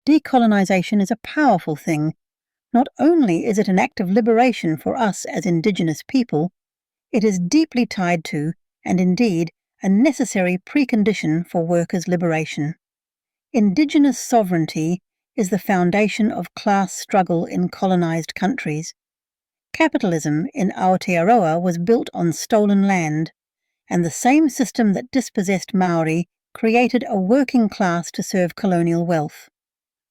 Decolonisation is a powerful thing. Not only is it an act of liberation for us as Indigenous people, it is deeply tied to, and indeed, a necessary precondition for workers' liberation. Indigenous sovereignty is the foundation of class struggle in colonised countries. Capitalism in Aotearoa was built on stolen land, and the same system that dispossessed Māori created a working class to serve colonial wealth.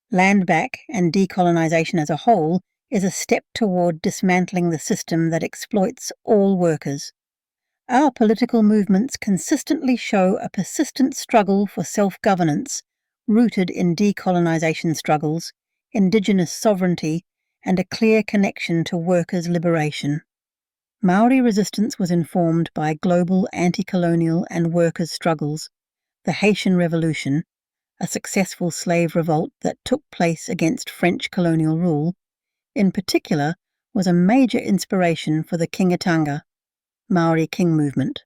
Land back and decolonisation as a whole is a step toward dismantling the system that exploits all workers. Our political movements consistently show a persistent struggle for self-governance, rooted in decolonisation struggles, Indigenous sovereignty, and a clear connection to workers' liberation. Māori resistance was informed by global anti-colonial and workers' struggles, the Haitian Revolution, a successful slave revolt that took place against French colonial rule, in particular, was a major inspiration for the Kingatanga, Māori King movement.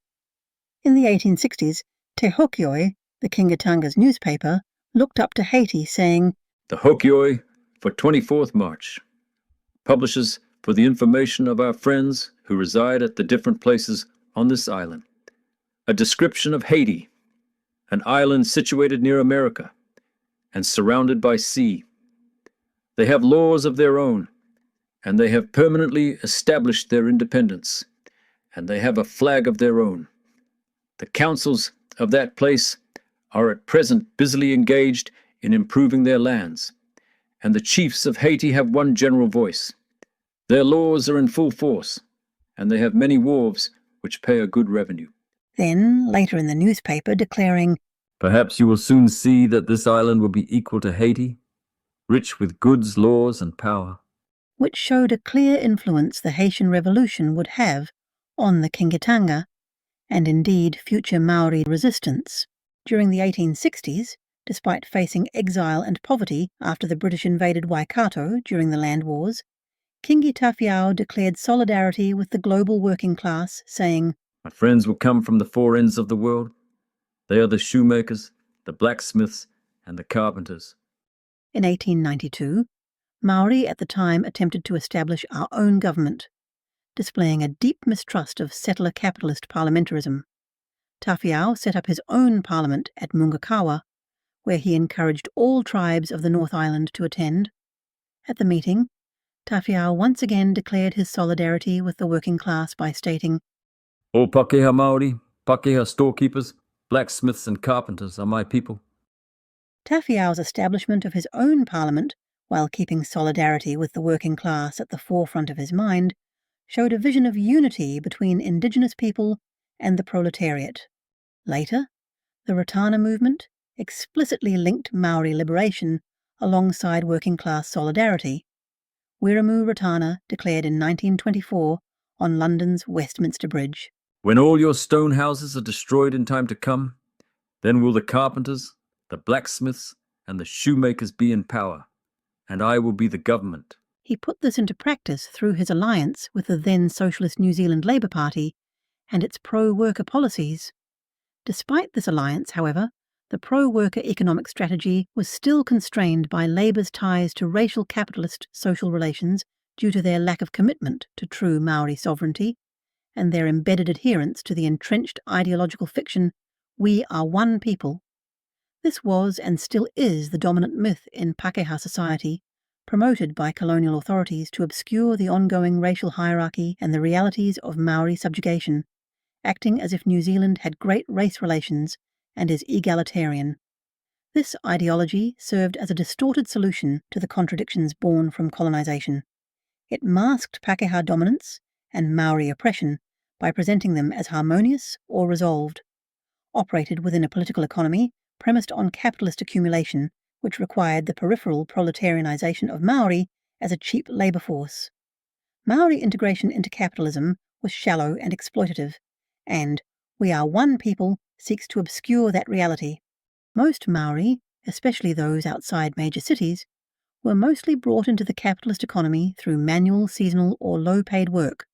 In the 1860s, Te Hokioi, the Kingatanga's newspaper, looked up to Haiti, saying, "The Hokioi for 24th March publishes for the information of our friends who reside at the different places on this island a description of Haiti, an island situated near America and surrounded by sea. They have laws of their own, and they have permanently established their independence, and they have a flag of their own. The councils of that place are at present busily engaged in improving their lands, and the chiefs of Haiti have one general voice. Their laws are in full force, and they have many wharves which pay a good revenue." Then, later in the newspaper, declaring, "Perhaps you will soon see that this island will be equal to Haiti, rich with goods, laws, and power," which showed a clear influence the Haitian Revolution would have on the Kingatanga, and indeed future Māori resistance. During the 1860s, despite facing exile and poverty after the British invaded Waikato during the land wars, Kingi Tāwhiao declared solidarity with the global working class, saying, "My friends will come from the four ends of the world. They are the shoemakers, the blacksmiths, and the carpenters." In 1892, Māori at the time attempted to establish our own government, displaying a deep mistrust of settler capitalist parliamentarism. Tāwhiao set up his own parliament at Mungakawa, where he encouraged all tribes of the North Island to attend. At the meeting, Tāwhiao once again declared his solidarity with the working class by stating, "All Pakeha Māori, Pakeha storekeepers, blacksmiths, and carpenters are my people." Tāwhiao's establishment of his own parliament, while keeping solidarity with the working class at the forefront of his mind, showed a vision of unity between Indigenous people and the proletariat. Later, the Rātana movement explicitly linked Māori liberation alongside working class solidarity. Wiremu Rātana declared in 1924 on London's Westminster Bridge, "When all your stone houses are destroyed in time to come, then will the carpenters, the blacksmiths, and the shoemakers be in power, and I will be the government." He put this into practice through his alliance with the then Socialist New Zealand Labour Party and its pro-worker policies. Despite this alliance, however, the pro-worker economic strategy was still constrained by Labour's ties to racial capitalist social relations due to their lack of commitment to true Māori sovereignty and their embedded adherence to the entrenched ideological fiction, "We are one people." This was and still is the dominant myth in Pakeha society, promoted by colonial authorities to obscure the ongoing racial hierarchy and the realities of Māori subjugation, acting as if New Zealand had great race relations and is egalitarian. This ideology served as a distorted solution to the contradictions born from colonisation. It masked Pakeha dominance and Māori oppression by presenting them as harmonious or resolved, operated within a political economy premised on capitalist accumulation, which required the peripheral proletarianisation of Māori as a cheap labour force. Māori integration into capitalism was shallow and exploitative, and "We are one people" seeks to obscure that reality. Most Māori, especially those outside major cities, were mostly brought into the capitalist economy through manual, seasonal or low-paid work,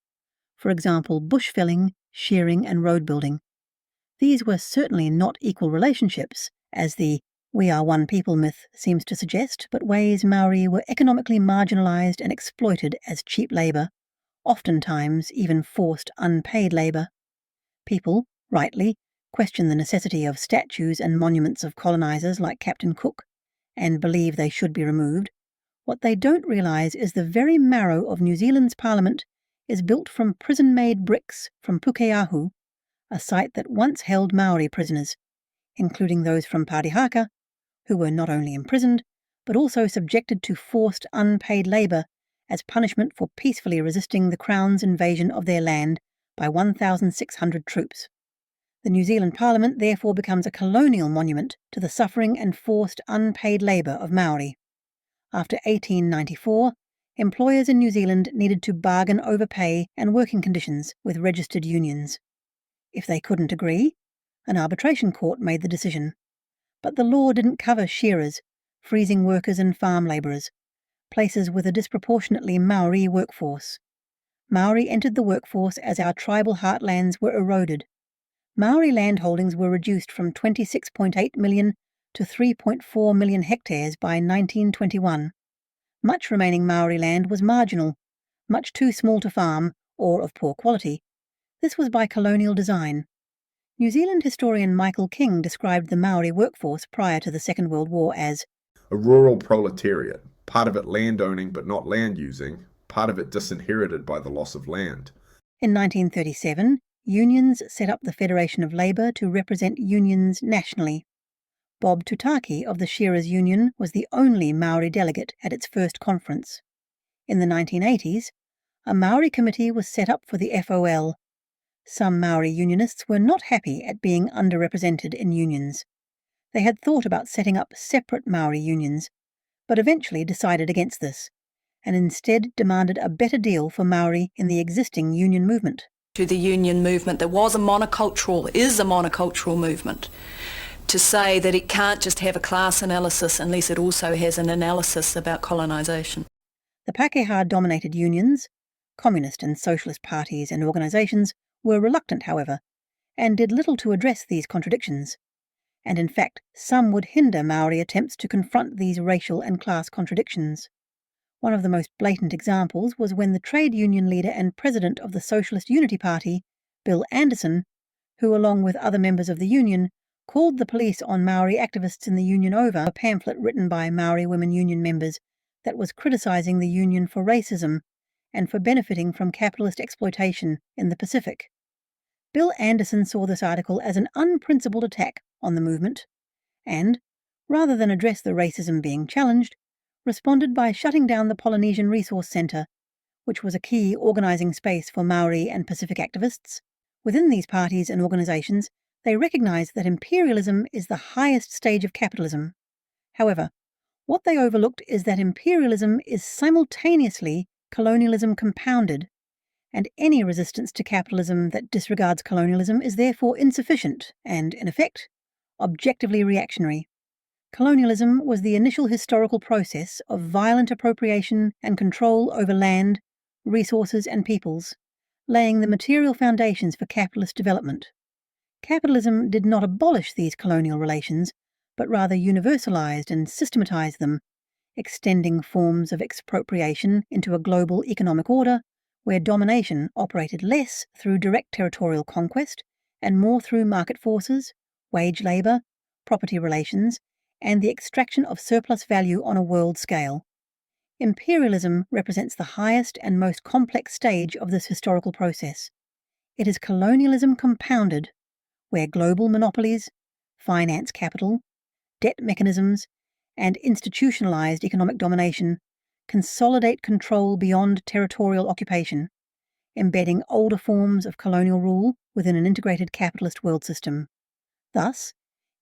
for example bush felling, shearing and road building. These were certainly not equal relationships, as the We Are One People myth seems to suggest but ways Māori were economically marginalised and exploited as cheap labour, oftentimes even forced unpaid labour. People, rightly, question the necessity of statues and monuments of colonisers like Captain Cook, and believe they should be removed. What they don't realise is the very marrow of New Zealand's parliament is built from prison-made bricks from Pukeahu, a site that once held Māori prisoners, including those from Parihaka, who were not only imprisoned, but also subjected to forced unpaid labour as punishment for peacefully resisting the Crown's invasion of their land by 1,600 troops. The New Zealand Parliament therefore becomes a colonial monument to the suffering and forced unpaid labour of Māori. After 1894, employers in New Zealand needed to bargain over pay and working conditions with registered unions. If they couldn't agree, an arbitration court made the decision. But the law didn't cover shearers, freezing workers and farm labourers, places with a disproportionately Māori workforce. Māori entered the workforce as our tribal heartlands were eroded. Māori landholdings were reduced from 26.8 million to 3.4 million hectares by 1921. Much remaining Māori land was marginal, much too small to farm, or of poor quality. This was by colonial design. New Zealand historian Michael King described the Māori workforce prior to the Second World War as a rural proletariat, part of it land-owning but not land-using, part of it disinherited by the loss of land. In 1937, unions set up the Federation of Labour to represent unions nationally. Bob Tutaki of the Shearers' Union was the only Māori delegate at its first conference. In the 1980s, a Māori committee was set up for the FOL. Some Māori unionists were not happy at being underrepresented in unions. They had thought about setting up separate Māori unions, but eventually decided against this, and instead demanded a better deal for Māori in the existing union movement. To the union movement that is a monocultural movement, to say that it can't just have a class analysis unless it also has an analysis about colonisation. The Pākehā-dominated unions, communist and socialist parties and organisations, were reluctant, however, and did little to address these contradictions. And in fact, some would hinder Māori attempts to confront these racial and class contradictions. One of the most blatant examples was when the trade union leader and president of the Socialist Unity Party, Bill Anderson, who along with other members of the union called the police on Māori activists in the union over a pamphlet written by Māori women union members that was criticising the union for racism and for benefiting from capitalist exploitation in the Pacific. Bill Anderson saw this article as an unprincipled attack on the movement and, rather than address the racism being challenged, responded by shutting down the Polynesian Resource Centre, which was a key organising space for Māori and Pacific activists. Within these parties and organisations, they recognised that imperialism is the highest stage of capitalism. However, what they overlooked is that imperialism is simultaneously colonialism compounded, and any resistance to capitalism that disregards colonialism is therefore insufficient and, in effect, objectively reactionary. Colonialism was the initial historical process of violent appropriation and control over land, resources and peoples, laying the material foundations for capitalist development. Capitalism did not abolish these colonial relations, but rather universalized and systematized them, extending forms of expropriation into a global economic order where domination operated less through direct territorial conquest and more through market forces, wage labour, property relations, and the extraction of surplus value on a world scale. Imperialism represents the highest and most complex stage of this historical process. It is colonialism compounded, where global monopolies, finance capital, debt mechanisms, and institutionalized economic domination consolidate control beyond territorial occupation, embedding older forms of colonial rule within an integrated capitalist world system. Thus,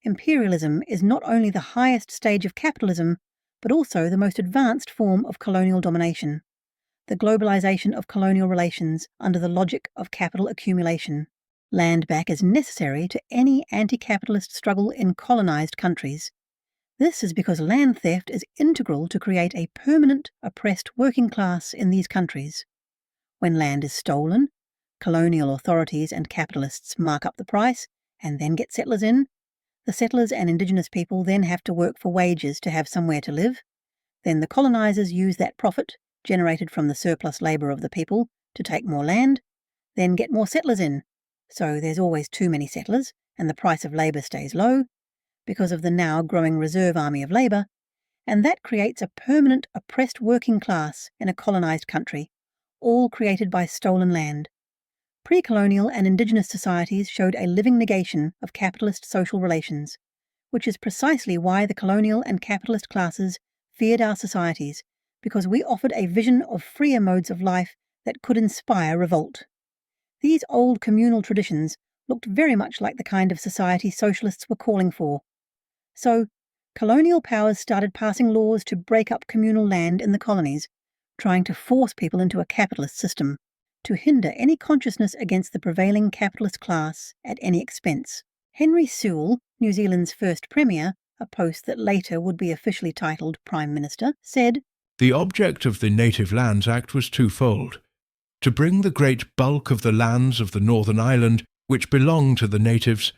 imperialism is not only the highest stage of capitalism, but also the most advanced form of colonial domination, the globalization of colonial relations under the logic of capital accumulation. Land back is necessary to any anti-capitalist struggle in colonized countries. This is because land theft is integral to create a permanent, oppressed working class in these countries. When land is stolen, colonial authorities and capitalists mark up the price and then get settlers in. The settlers and Indigenous people then have to work for wages to have somewhere to live. Then the colonisers use that profit, generated from the surplus labour of the people, to take more land, then get more settlers in. So there's always too many settlers, and the price of labour stays low, because of the now growing reserve army of labour, and that creates a permanent oppressed working class in a colonised country, all created by stolen land. Pre-colonial and Indigenous societies showed a living negation of capitalist social relations, which is precisely why the colonial and capitalist classes feared our societies, because we offered a vision of freer modes of life that could inspire revolt. These old communal traditions looked very much like the kind of society socialists were calling for. So, colonial powers started passing laws to break up communal land in the colonies, trying to force people into a capitalist system, to hinder any consciousness against the prevailing capitalist class at any expense. Henry Sewell, New Zealand's first Premier, a post that later would be officially titled Prime Minister, said, "The object of the Native Lands Act was twofold: to bring the great bulk of the lands of the Northern Island, which belong to the natives,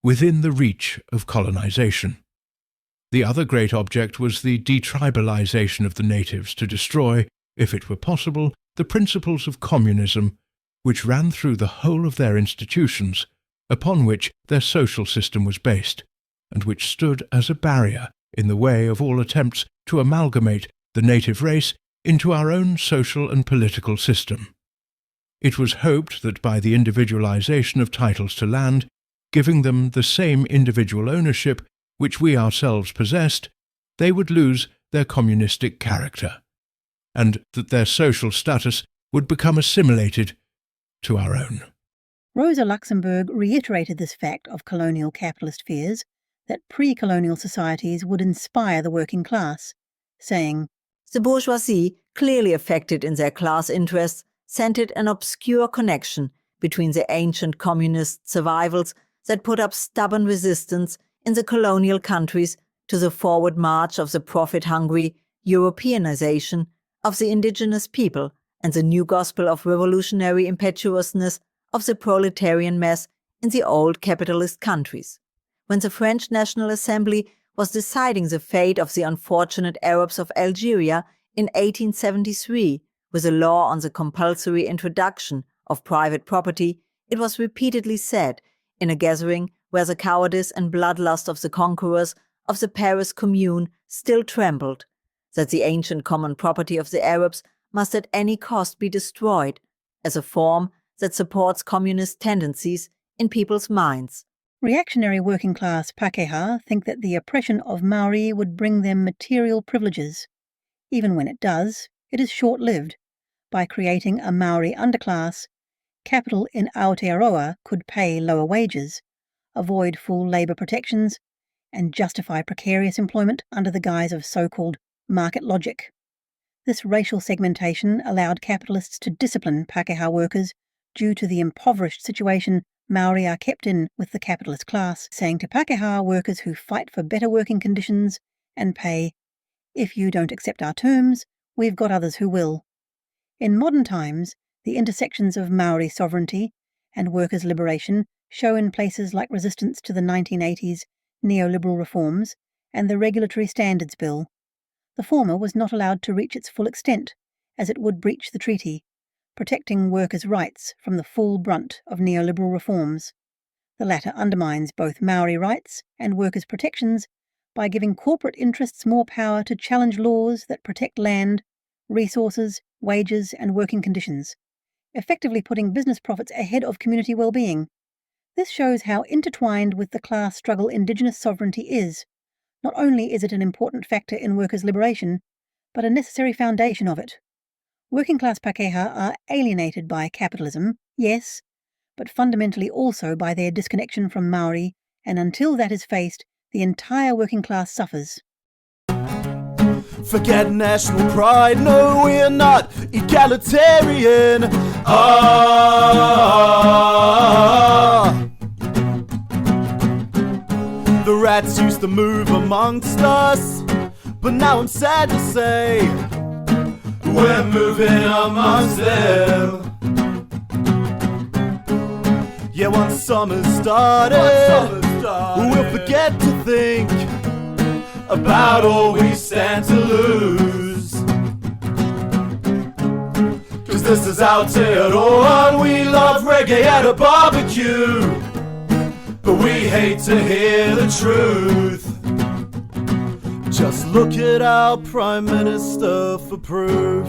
within the reach of colonisation. The other great object was the detribalisation of the natives, to destroy, if it were possible, the principles of communism which ran through the whole of their institutions, upon which their social system was based, and which stood as a barrier in the way of all attempts to amalgamate the native race into our own social and political system. It was hoped that by the individualisation of titles to land, giving them the same individual ownership which we ourselves possessed, they would lose their communistic character, and that their social status would become assimilated to our own." Rosa Luxemburg reiterated this fact of colonial capitalist fears, that pre-colonial societies would inspire the working class, saying, "The bourgeoisie, clearly affected in their class interests, scented an obscure connection between the ancient communist survivals that put up stubborn resistance in the colonial countries to the forward march of the profit-hungry Europeanization of the indigenous people and the new gospel of revolutionary impetuousness of the proletarian mass in the old capitalist countries. When the French National Assembly was deciding the fate of the unfortunate Arabs of Algeria in 1873 with a law on the compulsory introduction of private property, it was repeatedly said, in a gathering where the cowardice and bloodlust of the conquerors of the Paris Commune still trembled, that the ancient common property of the Arabs must at any cost be destroyed, as a form that supports communist tendencies in people's minds. Reactionary working-class Pākehā think that the oppression of Māori would bring them material privileges. Even when it does, it is short-lived. By creating a Māori underclass, capital in Aotearoa could pay lower wages, avoid full labour protections, and justify precarious employment under the guise of so-called market logic. This racial segmentation allowed capitalists to discipline Pākehā workers due to the impoverished situation Māori are kept in with the capitalist class, saying to Pākehā workers who fight for better working conditions and pay, "If you don't accept our terms, we've got others who will." In modern times, the intersections of Māori sovereignty and workers' liberation show in places like resistance to the 1980s neoliberal reforms and the Regulatory Standards Bill. The former was not allowed to reach its full extent, as it would breach the treaty, protecting workers' rights from the full brunt of neoliberal reforms. The latter undermines both Māori rights and workers' protections by giving corporate interests more power to challenge laws that protect land, resources, wages and working conditions, effectively putting business profits ahead of community well-being. This shows how intertwined with the class struggle Indigenous sovereignty is. Not only is it an important factor in workers' liberation, but a necessary foundation of it. Working-class Pākehā are alienated by capitalism, yes, but fundamentally also by their disconnection from Māori, and until that is faced, the entire working class suffers. Forget national pride, no, we're not egalitarian. The rats used to move amongst us, but now I'm sad to say we're moving amongst them. Yeah, once summer started, we'll forget to think about all we stand to lose. 'Cause this is Aotearoa and we love reggae at a barbecue, but we hate to hear the truth. Just look at our Prime Minister for proof.